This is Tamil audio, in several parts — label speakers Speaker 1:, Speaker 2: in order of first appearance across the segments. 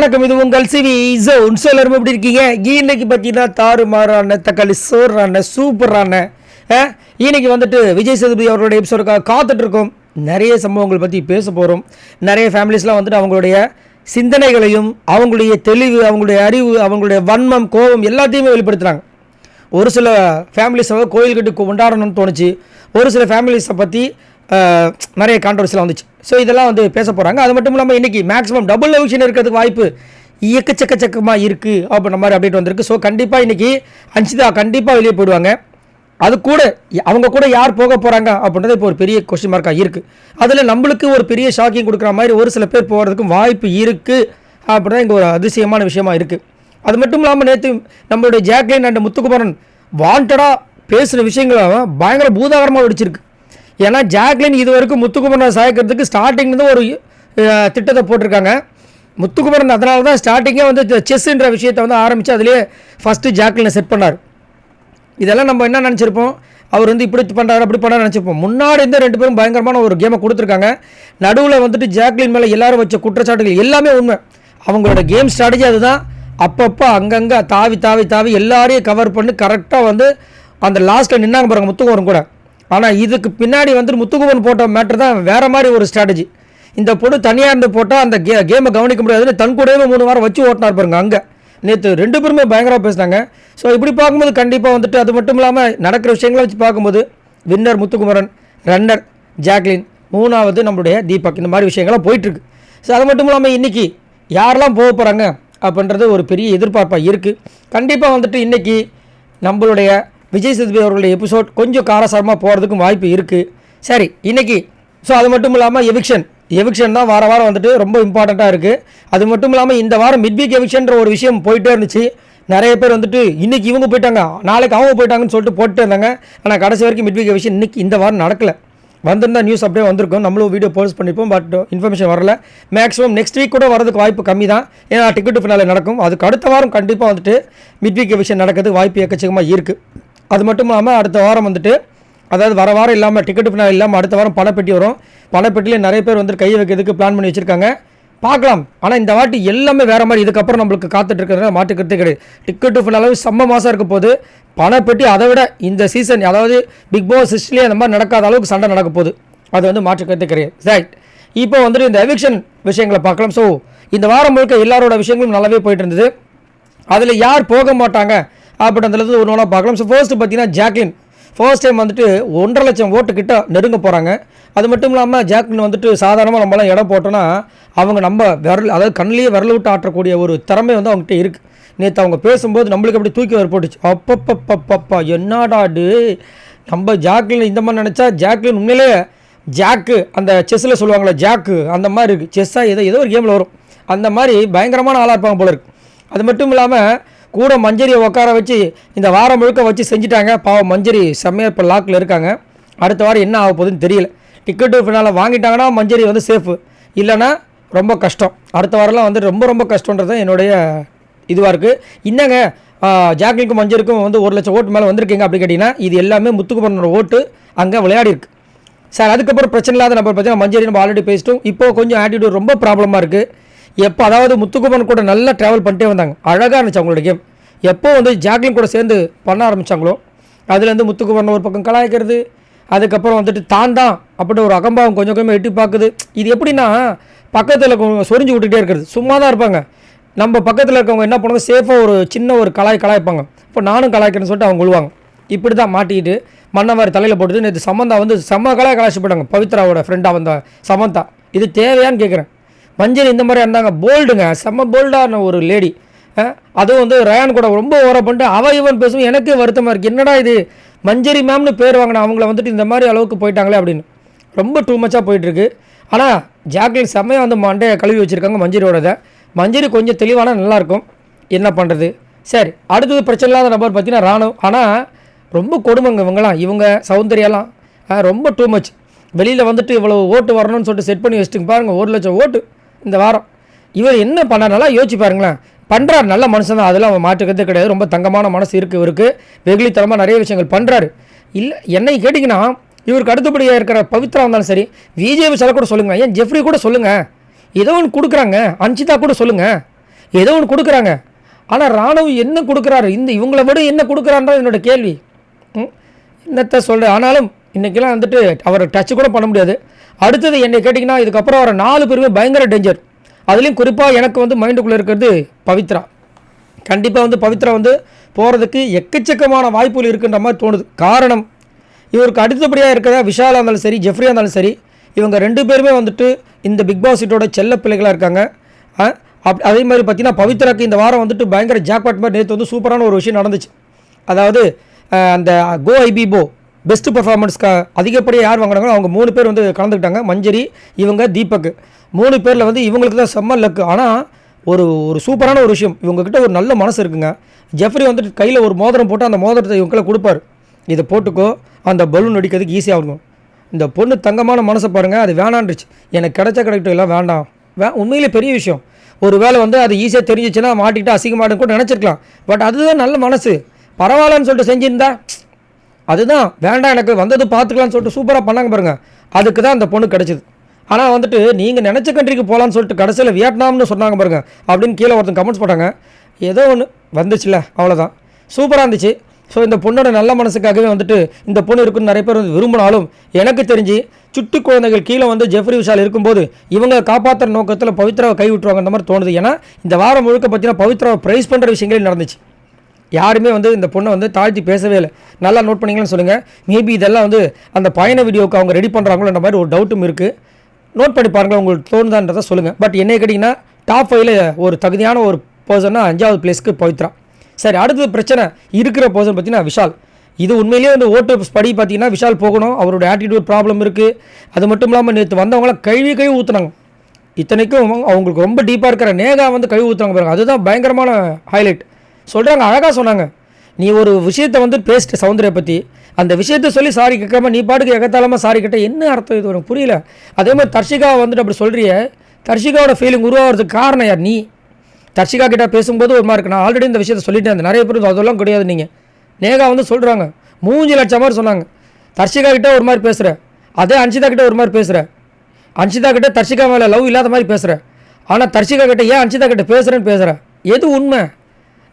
Speaker 1: வணக்கம், இது உங்கள் சிவி ஜோன். எல்லாரும் எப்படி இருக்கீங்க? இன்னைக்கு பார்த்தீங்கன்னா தாறுமாறான தக்காளி சோறான சூப்பரான இன்னைக்கு வந்துட்டு விஜய் சேதுபதி அவர்களுடைய எபிசோடுக்காக காத்துட்டு இருக்கோம். நிறைய சம்பவங்கள் பற்றி பேச போகிறோம். நிறைய ஃபேமிலிஸ்லாம் வந்துட்டு அவங்களுடைய சிந்தனைகளையும் அவங்களுடைய தெளிவு, அவங்களுடைய அறிவு, அவங்களுடைய வன்மம், கோபம் எல்லாத்தையுமே வெளிப்படுத்துகிறாங்க. ஒரு சில ஃபேமிலிஸை கோயில் கட்டி கொண்டாடணும்னு தோணுச்சு. ஒரு சில ஃபேமிலிஸை பற்றி நிறைய கான்ட்ரவர்சிலாம் வந்துச்சு. ஸோ இதெல்லாம் வந்து பேச போகிறாங்க. அது மட்டும் இல்லாமல் இன்றைக்கி மேக்ஸிமம் டபுள் எவிக்ஷன் இருக்கிறதுக்கு வாய்ப்பு எக்கச்சக்கமாக இருக்குது அப்படின்ற மாதிரி அப்டேட் வந்திருக்கு. ஸோ கண்டிப்பாக இன்றைக்கி அன்ஷிதா கண்டிப்பாக வெளியே போயிடுவாங்க. அது கூட அவங்க கூட யார் போக போகிறாங்க அப்படின்றது இப்போ ஒரு பெரிய கொஸ்டின் மார்க்காக இருக்குது. அதில் நம்மளுக்கு ஒரு பெரிய ஷாக்கிங் கொடுக்குற மாதிரி ஒரு சில பேர் போகிறதுக்கும் வாய்ப்பு இருக்குது அப்படின்னா இங்கே ஒரு அதிசயமான விஷயமா இருக்குது. அது மட்டும் இல்லாமல் நேற்று நம்மளுடைய ஜாக்லின் அண்ட் முத்துக்குமரன் வாண்டடாக பேசுகிற விஷயங்களை பயங்கர பூதாகரமாக வெடிச்சிருக்கு. ஏன்னா ஜாக்லின் இது வரைக்கும் முத்துக்குமரனை சாய்க்கிறதுக்கு ஸ்டார்டிங்லேருந்து ஒரு திட்டத்தை போட்டிருக்காங்க. முத்துக்குமரன் அதனால தான் ஸ்டார்டிங்கே வந்து செஸ்ன்ற விஷயத்தை வந்து ஆரம்பித்து அதிலே ஃபஸ்ட்டு ஜாக்லினை செட் பண்ணார். இதெல்லாம் நம்ம என்ன நினச்சிருப்போம், அவர் வந்து இப்படி பண்ணுறாரு அப்படி பண்ணாரு நினச்சிருப்போம். முன்னாடி இருந்த ரெண்டு பேரும் பயங்கரமான ஒரு கேமை கொடுத்துருக்காங்க. நடுவில் வந்துட்டு ஜாக்லின் மேலே எல்லாரும் வச்ச குற்றச்சாட்டுகள் எல்லாமே உண்மை. அவங்களோட கேம் ஸ்ட்ராட்டஜி அதுதான். அப்பப்போ அங்கங்கே தாவி தாவி தாவி எல்லாரையும் கவர் பண்ணி கரெக்டாக வந்து அந்த லாஸ்ட்டில் நின்னாங்க பாருங்கள் முத்துக்குமரன் கூட. ஆனால் இதுக்கு பின்னாடி வந்துட்டு முத்துக்குமரன் போட்ட மேட்ரு தான் வேறு மாதிரி ஒரு ஸ்ட்ராட்டஜி. இந்த பொண்ணு தனியாக இருந்து போட்டால் அந்த கேமை கவனிக்க முடியாதுன்னு தன் கூடவே 3 வாரம் வச்சு ஓட்டினார் பாருங்க. அங்கே நேற்று ரெண்டு பேருமே பயங்கரமாக பேசினாங்க. ஸோ இப்படி பார்க்கும்போது கண்டிப்பாக வந்துட்டு அது மட்டும் இல்லாமல் நடக்கிற விஷயங்களை வச்சு பார்க்கும்போது வின்னர் முத்துக்குமரன், ரன்னர் ஜாக்லின், 3வது நம்மளுடைய தீபக், இந்த மாதிரி விஷயங்கள்லாம் போயிட்டுருக்கு. ஸோ அது மட்டும் இல்லாமல் இன்றைக்கி யாரெல்லாம் போக போகிறாங்க அப்படின்றது ஒரு பெரிய எதிர்பார்ப்பாக இருக்குது. கண்டிப்பாக வந்துட்டு இன்றைக்கி நம்மளுடைய விஜய் சேதுபதி அவர்களுடைய எபிசோட் கொஞ்சம் காரசாரமாக போகிறதுக்கும் வாய்ப்பு இருக்குது. சரி இன்றைக்கி ஸோ அது மட்டும் இல்லாமல் எவிக்ஷன் தான் வாரம் வந்துட்டு ரொம்ப இம்பார்ட்டண்ட்டாக இருக்குது. அது மட்டும் இல்லாமல் இந்த வாரம் மிட்வீக் எவிக்ஷன்ற ஒரு விஷயம் போயிட்டே இருந்துச்சு. நிறைய பேர் வந்துட்டு இன்றைக்கி இவங்க போயிட்டாங்க, நாளைக்கு அவங்க போயிட்டாங்கன்னு சொல்லிட்டு போட்டுட்டே இருந்தாங்க. ஆனால் கடைசி வரைக்கும் மிட்வீக் எவிக்ஷன் இன்றைக்கி இந்த வாரம் நடக்கலை. வந்திருந்தா நியூஸ் அப்படியே வந்திருக்கும், நம்மளும் வீடியோ போஸ்ட் பண்ணிப்போம். பட் இன்ஃபர்மேஷன் வரல. மேக்ஸிமம் நெக்ஸ்ட் வீக் கூட வரதுக்கு வாய்ப்பு கம்மி தான். ஏன்னா டிக்கெட் ஃபினாலே நடக்கும். அதுக்கு அடுத்த வாரம் கண்டிப்பாக வந்துட்டு மிட்வீக் எவிக்ஷன் நடக்கிறதுக்கு வாய்ப்பு எக்கச்சக்கமாக இருக்குது. அது மட்டும் இல்லாமல் அடுத்த வாரம் வந்துட்டு அதாவது வர வாரம் இல்லாமல் டிக்கெட் ஃபினால் இல்லாமல் அடுத்த வாரம் பணப்பெட்டி வரும். பணப்பெட்டியில் நிறைய பேர் வந்துட்டு கையை வைக்கிறதுக்கு பிளான் பண்ணி வச்சுருக்காங்க. பார்க்கலாம். ஆனால் இந்த வாட்டி எல்லாமே வேறு மாதிரி. இதுக்கப்புறம் நம்மளுக்கு காத்துட்டு இருக்கிறதுனால மாட்டுக்கிறதே கிடையாது. டிக்கெட்டு ஃபினாலும் செம்ம மாதம் இருக்க போது. பணப்பெட்டி அதை விட இந்த சீசன் அதாவது பிக் பாஸ் ஹிஸ்ட்ரியிலே அந்த மாதிரி நடக்காத அளவுக்கு சண்டை நடக்க போகுது. அது வந்து மாற்றுக்கிறதே கிடையாது. ரைட், இப்போ வந்துட்டு இந்த எவிக்ஷன் விஷயங்களை பார்க்கலாம். ஸோ இந்த வாரம் முழுக்க எல்லாரோட விஷயங்களும் நல்லாவே போயிட்டு இருந்தது. அதில் யார் போக மாட்டாங்க அப்படின்றது ஒரு நாளாக பார்க்கலாம். ஸோ ஃபர்ஸ்ட்டு பார்த்தீங்கன்னா ஜாக்லின் ஃபர்ஸ்ட் டைம் வந்துட்டு 1.5 லட்சம் ஓட்டு கிட்ட நெருங்க போகிறாங்க. அது மட்டும் இல்லாமல் ஜாக்லின் வந்துட்டு சாதாரணமாக நம்மளாம் இடம் போட்டோன்னா அவங்க நம்ம விரல் அதாவது கண்ணிலேயே விரல் விட்டு ஆட்டக்கூடிய ஒரு திறமை வந்து அவங்ககிட்ட இருக்குது. நேற்று அவங்க பேசும்போது நம்மளுக்கு அப்படி தூக்கி வர போட்டுச்சு. அப்பப்பப்பப்பா என்னடாடு நம்ம ஜாக்லின் இந்த மாதிரி நினச்சா ஜாக்லின் உண்மையிலே ஜாக்கு அந்த செஸ்ஸில் சொல்லுவாங்களே ஜாக்கு அந்த மாதிரி இருக்குது. செஸ்ஸாக ஏதோ ஒரு கேமில் வரும். அந்த மாதிரி பயங்கரமான ஆளாக இருப்பாங்க போல இருக்குது. அது மட்டும் இல்லாமல் கூட மஞ்சரியை உட்கார வச்சு இந்த வாரம் முழுக்க வச்சு செஞ்சுட்டாங்க. பாவம் மஞ்சரி செம்மையாக இப்போ லாக்கில் இருக்காங்க. அடுத்த வாரம் என்ன ஆக போகுதுன்னு தெரியல. டிக்கெட்டு ஃபினால் வாங்கிட்டாங்கன்னா மஞ்சரி வந்து சேஃபு, இல்லைன்னா ரொம்ப கஷ்டம். அடுத்த வாரம்லாம் வந்து ரொம்ப கஷ்டன்றது தான் என்னுடைய இதுவாக இருக்குது. இன்னங்க ஜாக்லினுக்கும் மஞ்சரிக்கும் வந்து 1 லட்சம் ஓட்டு மேலே வந்திருக்கீங்க அப்படி கேட்டிங்கன்னா இது எல்லாமே முத்துக்குமரனோட ஓட்டு அங்கே விளையாடி இருக்குது சார். அதுக்கப்புறம் பிரச்சனை இல்லாத நம்பர் பார்த்தீங்கன்னா மஞ்சரி நம்ம ஆல்ரெடி பேசிட்டோம். இப்போது கொஞ்சம் ஆட்டிடியூட் ரொம்ப ப்ராப்ளமாக இருக்குது. எப்போ அதாவது முத்துக்குமரன் கூட நல்லா ட்ராவல் பண்ணிட்டே வந்தாங்க, அழகாக இருந்துச்சு அவங்களோட கேம். எப்போ வந்து ஜாக்லின் கூட சேர்ந்து பண்ண ஆரம்பித்தாங்களோ அதுலேருந்து முத்துக்குமரன் ஒரு பக்கம் கலாய்க்கிறது, அதுக்கப்புறம் வந்துட்டு தான் அப்படி ஒரு அகம்பாவம் கொஞ்சம் கொஞ்சமாக எட்டி பார்க்குது. இது எப்படின்னா பக்கத்தில் சொரிஞ்சு விட்டுகிட்டே இருக்கிறது. சும்மா தான் இருப்பாங்க. நம்ம பக்கத்தில் இருக்கவங்க என்ன பண்ணுவாங்க, சேஃபாக ஒரு சின்ன ஒரு கலாய்ப்பாங்க. இப்போ நானும் கலாய்க்கிறேன்னு சொல்லிட்டு அவங்க விழுவாங்க. இப்படி தான் மாட்டிக்கிட்டு மண்ணை மாதிரி தலையில் போட்டுட்டு நேற்று சமந்தா வந்து செம்ம கலாய்ச்சி போட்டாங்க. பவித்ராவோட ஃப்ரெண்டாக வந்த சமந்தா. இது தேவையான்னு கேட்குறேன். மஞ்சள் இந்த மாதிரி இருந்தாங்க, போல்டுங்க, செம்ம போல்டான ஒரு லேடி. அதுவும் வந்து ரயான் கூட ரொம்ப ஓவராக பண்ணிட்டு அவன் பேசுவோம். எனக்கே வருத்தமாக இருக்குது. என்னடா இது மஞ்சரி மேம்னு பேர் வாங்கினா அவங்கள வந்துட்டு இந்த மாதிரி அளவுக்கு போயிட்டாங்களே அப்படின்னு ரொம்ப டூ மச்சாக போயிட்டுருக்கு. ஆனால் ஜாக்லின் செம்மையாக வந்து மண்டையை கழுவி வச்சுருக்காங்க மஞ்சரியோடதை. மஞ்சரி கொஞ்சம் தெளிவான நல்லாயிருக்கும். என்ன பண்ணுறது. சரி, அடுத்தது பிரச்சனை இல்லாத நபர் பார்த்தீங்கன்னா ராணுவ. ஆனால் ரொம்ப கொடுமைங்க இவங்களாம். இவங்க சௌந்தர்யாலாம் ரொம்ப டூ மச். வெளியில் வந்துட்டு இவ்வளோ ஓட்டு வரணும்னு சொல்லிட்டு செட் பண்ணி வச்சுட்டுங்க பாருங்கள். 1 லட்சம் ஓட்டு இந்த வாரம். இவர் என்ன பண்ணாலும் யோசிச்சு பாருங்களேன். பண்ணுறாரு, நல்ல மனுஷன் தான், அதெல்லாம் அவன் மாற்றுக்கிறதே கிடையாது. ரொம்ப தங்கமான மனசு இருக்குது இவருக்கு. வெகுளித்தனமாக நிறைய விஷயங்கள் பண்ணுறாரு. இல்லை என்னை கேட்டிங்கன்னா இவருக்கு அடுத்தபடியாக இருக்கிற பவித்ரா வந்தாலும் சரி, விஜய் சார் கூட சொல்லுங்கள், ஏன் ஜெஃப்ரி கூட சொல்லுங்கள், ஏதோ ஒன்று கொடுக்குறாங்க, அன்ஷிதா கூட சொல்லுங்கள். ஏதோ ஒன்று கொடுக்குறாங்க. ஆனால் ராணுவ என்ன கொடுக்குறாரு, இவங்கள விட என்ன கொடுக்குறான்றது என்னோட கேள்வி. என்னத்தை சொல்கிறேன். ஆனாலும் இன்றைக்கெல்லாம் வந்துட்டு அவரை டச்சு கூட பண்ண முடியாது. அடுத்தது என்னை கேட்டிங்கன்னா இதுக்கப்புறம் வர 4 பேருமே பயங்கர டேஞ்சர். அதுலேயும் குறிப்பாக எனக்கு வந்து மைண்டுக்குள்ளே இருக்கிறது பவித்ரா. கண்டிப்பாக வந்து பவித்ரா வந்து போகிறதுக்கு எக்கச்சக்கமான வாய்ப்புகள் இருக்குன்ற மாதிரி தோணுது. காரணம், இவருக்கு அடுத்தபடியாக இருக்கிறதா விஷாலாக இருந்தாலும் சரி, ஜெஃப்ரியாக இருந்தாலும் சரி, இவங்க 2 பேருமே வந்துட்டு இந்த பிக் பாஸ் சீட்டோட செல்ல பிள்ளைகளாக இருக்காங்க. அதே மாதிரி பார்த்தீங்கன்னா பவித்ராக்கு இந்த வாரம் வந்துட்டு பயங்கர ஜாக்பாட் மாதிரி நேற்று வந்து சூப்பரான ஒரு விஷயம் நடந்துச்சு. அதாவது அந்த கோ ஐபிபோ பெஸ்ட் பர்ஃபார்மன்ஸ்க்கு அதிகப்படியாக யார் வாங்குறாங்களோ அவங்க 3 பேர் வந்து கலந்துக்கிட்டாங்க. மஞ்சரி, இவங்க, தீபக், 3 பேரில் வந்து இவங்களுக்கு தான் செம்ம லக்கு. ஆனால் ஒரு சூப்பரான ஒரு விஷயம், இவங்ககிட்ட ஒரு நல்ல மனசு இருக்குங்க. ஜெஃப்ரி வந்துட்டு கையில் ஒரு மோதிரம் போட்டு அந்த மோதிரத்தை இவங்களை கொடுப்பார். இதை போட்டுக்கோ, அந்த பலூன் அடிக்கிறதுக்கு ஈஸியாக இருக்கும். இந்த பொண்ணு தங்கமான மனசை பாருங்கள். அது வேணான்றுச்சு, எனக்கு கிடைக்கட்டும், எல்லாம் வேண்டாம். உண்மையிலே பெரிய விஷயம். ஒரு வேளை வந்து அது ஈஸியாக தெரிஞ்சிச்சுன்னா மாட்டிக்கிட்டு அசிங்கமாடுன்னு கூட நினச்சிருக்கலாம். பட் அதுதான் நல்ல மனசு. பரவாயில்லன்னு சொல்லிட்டு செஞ்சுருந்தா அதுதான் வேண்டாம், எனக்கு வந்தது பார்த்துக்கலான்னு சொல்லிட்டு சூப்பராக பண்ணாங்க பாருங்கள். அதுக்கு தான் அந்த பொண்ணு கிடச்சிது. ஆனால் வந்துட்டு நீங்கள் நினச்ச கண்ட்ரிக்கு போகலான்னு சொல்லிட்டு கடைசியில் வியட்நாம்னு சொன்னாங்க பாருங்கள் அப்படின்னு கீழே ஒருத்தன் கமெண்ட்ஸ் போட்டாங்க. ஏதோ ஒன்று வந்துச்சுல, அவ்வளோதான். சூப்பராக இருந்துச்சு. ஸோ இந்த பொண்ணோட நல்ல மனசுக்காகவே வந்துட்டு இந்த பொண்ணு இருக்குன்னு நிறைய பேர் வந்து விரும்பினாலும் எனக்கு தெரிஞ்சு சுட்டு குழந்தைகள் கீழே வந்து ஜெஃப்ரி விஷால் இருக்கும்போது இவங்க காப்பாற்றுற நோக்கத்தில் பவித்ராவை கை விட்டுருவாங்கன்ற மாதிரி தோணுது. ஏன்னா இந்த வாரம் முழுக்க பார்த்தீங்கன்னா பவித்ராவை ப்ரைஸ் பண்ணுற விஷயங்களே நடந்துச்சு. யாருமே வந்து இந்த பொண்ணை வந்து தாழ்த்தி பேசவே இல்லை. நல்லா நோட் பண்ணிங்கன்னு சொல்லுங்கள். மேபி இதெல்லாம் வந்து அந்த பயண வீடியோவுக்கு அவங்க ரெடி பண்ணுறாங்களோன்ற மாதிரி ஒரு டவுட்டும் இருக்குது. நோட் பண்ணி பாருங்கள், உங்களுக்கு தோணுதான்றதை சொல்லுங்கள். பட் என்ன கேட்டிங்கன்னா டாப் 5ல் ஒரு தகுதியான ஒரு பர்சன்னா 5வது பிளேஸ்க்கு பவித்ரா. சரி, அடுத்தது பிரச்சனை இருக்கிற பர்சன் பார்த்தீங்கன்னா விஷால். இது உண்மையிலேயே வந்து ஓட்டு படி பார்த்தீங்கன்னா விஷால் போகணும். அவரோட ஆட்டிடியூட் ப்ராப்ளம் இருக்குது. அது மட்டும் இல்லாமல் நேற்று வந்தவங்களாம் கழுவி ஊற்றுனாங்க. இத்தனைக்கும் அவங்களுக்கு ரொம்ப டீப்பாக இருக்கிற நேகா வந்து கழுவி ஊற்றுறாங்க பாருங்க. அதுதான் பயங்கரமான ஹைலைட். சொல்கிறாங்க, அழகாக சொன்னாங்க. நீ ஒரு விஷயத்தை வந்து பேசிட்டு சௌந்தர்யா பற்றி, அந்த விஷயத்தை சொல்லி சாரி கேட்காம நீ பாட்டுக்கு எகத்தாலமாக சாரி கேட்ட என்ன அர்த்தம்? இது உனக்கு புரியல. அதே மாதிரி தர்ஷிகாவை வந்துட்டு அப்படி சொல்கிறிய, தர்ஷிகாவோட ஃபீலிங் உருவாகிறதுக்கு காரணம் யார்? நீ தர்ஷிகா கிட்ட பேசும்போது ஒரு மாதிரி இருக்கு. நான் ஆல்ரெடி இந்த விஷயத்தை சொல்லிட்டேன். அந்த நிறைய பேர் அதெல்லாம் கிடையாது. நீங்கள் நேகா வந்து சொல்கிறாங்க 3 லட்சம் மாதிரி சொன்னாங்க. தர்ஷிகா கிட்ட ஒரு மாதிரி பேசுகிற, அதே அன்ஷிதா கிட்ட ஒரு மாதிரி பேசுகிற, அன்ஷிதா கிட்ட தர்ஷிகா மேலே லவ் இல்லாத மாதிரி பேசுகிற. ஆனால் தர்ஷிகா கிட்ட ஏன் அன்ஷிதா கிட்ட பேசுகிறேன்னு பேசுகிற. எது உண்மை?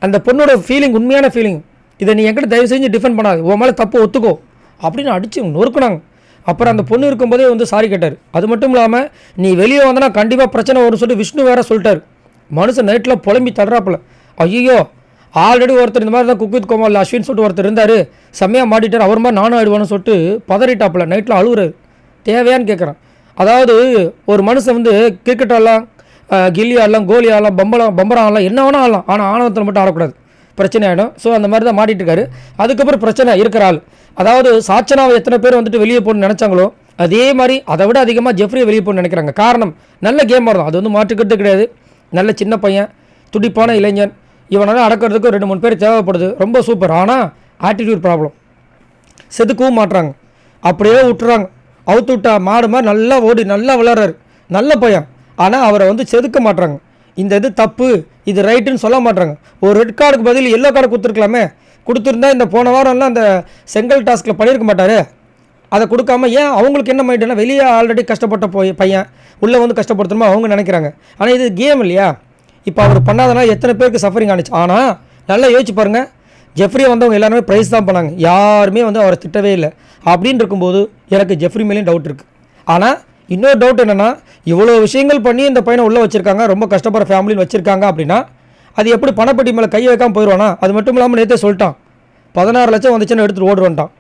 Speaker 1: அந்த பொண்ணோட ஃபீலிங் உண்மையான ஃபீலிங். இதை நீ என்கிட்ட தயவு செஞ்சு டிஃபெண்ட் பண்ணாது. உன் மேலே தப்பு ஒத்துக்கோ அப்படின்னு அடித்து நொறுக்குனாங்க. அப்புறம் அந்த பொண்ணு இருக்கும்போதே வந்து சாரி கேட்டார். அது மட்டும் இல்லாமல் நீ வெளியே வந்தனா கண்டிப்பாக பிரச்சனை வரும்னு சொல்லிட்டு விஷ்ணு வேறு சொல்லிட்டார். மனுஷன் நைட்டில் புலம்பி தடுறாப்புல. ஐயோ, ஆல்ரெடி ஒருத்தர் இந்த மாதிரி தான் குக் வித் கோமால் அஸ்வின் சொல்லிட்டு ஒருத்தர் இருந்தார், செம்மையாக மாட்டிட்டார், அவர் மாதிரி நானும் ஆயிடுவான்னு சொல்லிட்டு பதறிட்டாப்புல. நைட்டில் அழுகுறாரு. தேவையான்னு கேட்குறான். அதாவது ஒரு மனுஷன் வந்து கிரிக்கெட் ஆடலாம், கில்லி ஆடலாம், கோலி ஆடலாம், பம்பரம் ஆடலாம், என்ன வேணால் ஆடலாம். ஆனால் ஆணவத்தில் மட்டும் ஆடக்கூடாது, பிரச்சனை ஆகிடும். ஸோ அந்த மாதிரி தான் மாட்டிட்டு இருக்காரு. அதுக்கப்புறம் பிரச்சனை இருக்கிற ஆள். அதாவது சாச்சனாவை எத்தனை பேர் வந்துட்டு வெளியே போகணும்னு நினச்சாங்களோ அதே மாதிரி அதை விட அதிகமாக ஜெஃப்ரியை வெளியே போகணும்னு நினைக்கிறாங்க. காரணம், நல்ல கேமர் தான், அது வந்து மாற்றுக்கிறது கிடையாது. நல்ல சின்ன பையன், துடிப்பான இளைஞன். இவனால் அடக்கிறதுக்கு 2-3 பேர் தேவைப்படுது. ரொம்ப சூப்பர். ஆனால் ஆட்டிடியூட் ப்ராப்ளம். செதுக்கவும் மாட்டுறாங்க, அப்படியே விட்டுறாங்க. அவுத்து விட்டா மாடு மாதிரி நல்லா ஓடி நல்லா விளாட்றாரு, நல்ல பையன். ஆனால் அவரை வந்து செதுக்க மாட்டுறாங்க. இந்த இது தப்பு, இது ரைட்டுன்னு சொல்ல மாட்டாங்க. ஒரு ரெட் கார்டுக்கு பதில் எல்லோ கார்டு கொடுத்துருக்கலாமே. கொடுத்துருந்தா இந்த போன வாரம்லாம் அந்த செங்கல் டாஸ்கில் பண்ணியிருக்க மாட்டார். அதை கொடுக்காம ஏன்? அவங்களுக்கு என்ன மைண்டுனா வெளியே ஆல்ரெடி கஷ்டப்பட்ட பையன் உள்ளே வந்து கஷ்டப்படுத்தணுமோ அவங்க நினைக்கிறாங்க. ஆனால் இது கேம் இல்லையா? இப்போ அவர் பண்ணாதனால எத்தனை பேருக்கு சஃபரிங் ஆனிச்சு. ஆனால் நல்லா யோசிச்சு பாருங்கள், ஜெஃப்ரியை வந்தவங்க எல்லாருமே ப்ரைஸ் தான் பண்ணாங்க. யாருமே வந்து அவரை திட்டவே இல்லை. அப்படின்னு இருக்கும்போது எனக்கு ஜெஃப்ரி மேலேயும் டவுட் இருக்குது. ஆனால் இன்னொரு டவுட் என்னென்னா, இவ்வளோ விஷயங்கள் பண்ணி இந்த பையனை உள்ளே வச்சுருக்காங்க, ரொம்ப கஷ்டப்படுற ஃபேமிலின்னு வச்சுருக்காங்க அப்படின்னா அது எப்படி பணப்பட்டி மேலே கை வைக்காமல் போயிடுவானா? அது மட்டும் இல்லாமல் நேற்றே சொல்லிட்டான், 16 லட்சம் வந்துச்சுன்னு எடுத்துகிட்டு ஓடுவான்ட்டான்.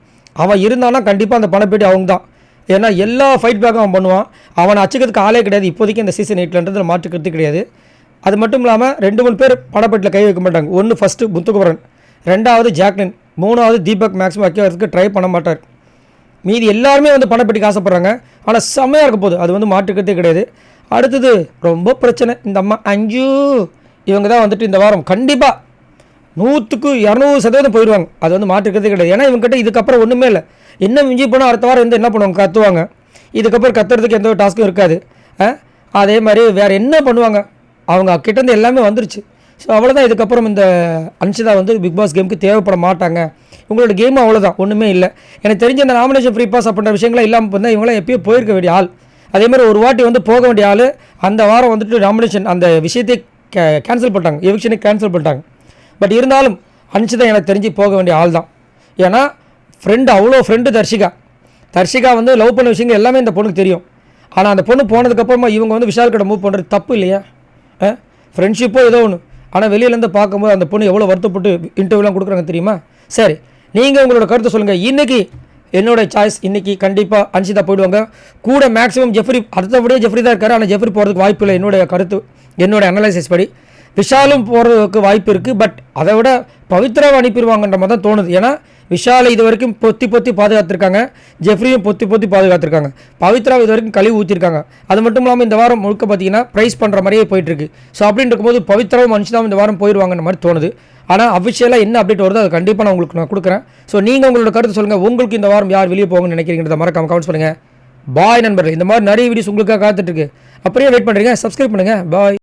Speaker 1: அவன் இருந்தானா கண்டிப்பாக அந்த பணப்பேட்டி அவங்க தான். ஏன்னா எல்லா ஃபைட் பேக்கும் அவன் பண்ணுவான். அவனை அச்சுக்கிறதுக்கு ஆளே கிடையாது இப்போதைக்கு இந்த சீசன் 8ன்றதில் மாற்றுக்கிறது கிடையாது. அது மட்டும் இல்லாமல் 2-3 பேர் பணப்பேட்டில் கை வைக்க மாட்டாங்க. ஒன்று ஃபஸ்ட்டு முத்துக்குமரன், 2வது ஜாக்லின், 3வது தீபக். மேக்ஸிமம் வைக்கிறதுக்கு ட்ரை பண்ண மாட்டார். மீதி எல்லாருமே வந்து பணப்பேட்டிக்கு ஆசைப்பட்றாங்க. ஆனால் செம்மையாக இருக்க போகுது, அது வந்து மாற்றுக்கிறதே கிடையாது. அடுத்தது ரொம்ப பிரச்சனை, இந்த அம்மா அஞ்சு. இவங்க தான் வந்துட்டு இந்த வாரம் கண்டிப்பாக 100% போயிடுவாங்க. அது வந்து மாற்றுக்கிறதே கிடையாது. ஏன்னா இவங்ககிட்ட இதுக்கப்புறம் ஒன்றுமே இல்லை. என்ன மிஞ்சி போனால் அடுத்த வாரம் வந்து என்ன பண்ணுவாங்க? கத்துவாங்க. இதுக்கப்புறம் கத்துறதுக்கு எந்த ஒரு டாஸ்க்கும் இருக்காது. அதே மாதிரி வேறு என்ன பண்ணுவாங்க? அவங்க கிட்டேருந்து எல்லாமே வந்துருச்சு. ஸோ அவ்வளோதான். இதுக்கப்புறம் இந்த அன்ஷிதா வந்து பிக் பாஸ் கேமுக்கு தேவைப்பட மாட்டாங்க. உங்களோட கேம் அவ்வளோதான், ஒன்றுமே இல்லை. எனக்கு தெரிஞ்ச அந்த நாமினேஷன் ஃப்ரீ பாஸ் அப்படின்ற விஷயங்கள்லாம் இல்லாமல் இருந்தால் இவங்களாம் எப்பயோ போயிருக்க வேண்டிய ஆள். அதேமாதிரி ஒரு வாட்டி வந்து போக வேண்டிய ஆள் அந்த வாரம் வந்துட்டு நாமினேஷன் அந்த விஷயத்தை கேன்சல் பண்ணிட்டாங்க, எவிக்ஷனே கேன்சல் பண்ணிட்டாங்க. பட் இருந்தாலும் அன்ஷிதா எனக்கு தெரிஞ்சு போக வேண்டிய ஆள் தான். ஏன்னா ஃப்ரெண்டு, அவ்வளோ ஃப்ரெண்டு தர்ஷிகா வந்து லவ் பண்ண விஷயங்கள் எல்லாமே இந்த பொண்ணுக்கு தெரியும். ஆனால் அந்த பொண்ணு போனதுக்கப்புறமா இவங்க வந்து விஷால் கிட்ட மூவ் பண்ணுறது தப்பு இல்லையா? ஃப்ரெண்ட்ஷிப்போ ஏதோ ஒன்று. ஆனால் வெளியிலேருந்து பார்க்கும்போது அந்த பொண்ணு எவ்வளோ வருத்தப்பட்டு இன்டர்வியூலாம் கொடுக்குறாங்க தெரியுமா? சரி, நீங்கள் உங்களோட கருத்தை சொல்லுங்கள். இன்றைக்கி என்னோடய சாய்ஸ், இன்றைக்கி கண்டிப்பாக அன்ஷிதா போயிடுவாங்க. கூட மேக்ஸிமம் ஜெஃப்ரி, அடுத்தபடியே ஜெஃப்ரி தான் இருக்காரு. ஆனால் ஜெஃப்ரி போகிறதுக்கு வாய்ப்பு இல்லை. என்னுடைய கருத்து, என்னோடய அனலைசிஸ் படி விஷாலும் போகிறதுக்கு வாய்ப்பு இருக்குது. பட் அதை விட பவித்ராவை அனுப்பிடுவாங்கன்ற மாதிரி தான் தோணுது. ஏன்னா விஷாலை இது வரைக்கும் பொத்தி பாதுகாத்துருக்காங்க, ஜெஃப்ரியும் பொத்தி பாதுகாத்துருக்காங்க, பவித்ரா இது வரைக்கும் கழிவு ஊற்றிருக்காங்க. அது மட்டும் இல்லாமல் இந்த வாரம் முழுக்க பார்த்தீங்கன்னா ப்ரைஸ் பண்ணுற மாதிரியே போயிட்டுருக்கு. ஸோ அப்படின்னு இருக்கும்போது பவித்ராவும் அன்ஷிதாவும் இந்த வாரம் போயிடுவாங்கன்ற மாதிரி தோணுது. ஆனால் அஃபிஷியலாக என்ன அப்டேட் வருதோ அதை கண்டிப்பாக நான் உங்களுக்கு கொடுக்குறேன். ஸோ நீங்கள் உங்களோட கருத்து சொல்லுங்கள். உங்களுக்கு இந்த வாரம் யார் வெளியே போகணும்னு நினைக்கிறீங்கிறத மறக்காம கமெண்ட்ஸ் பண்ணுங்கள். பாய் நண்பர்கள். இந்த மாதிரி நிறைய வீடியோஸ் உங்களுக்காக காத்துட்ருக்கு. அப்படியே வெயிட் பண்ணுறீங்க, சப்ஸ்கிரைப் பண்ணுங்கள். பாய்.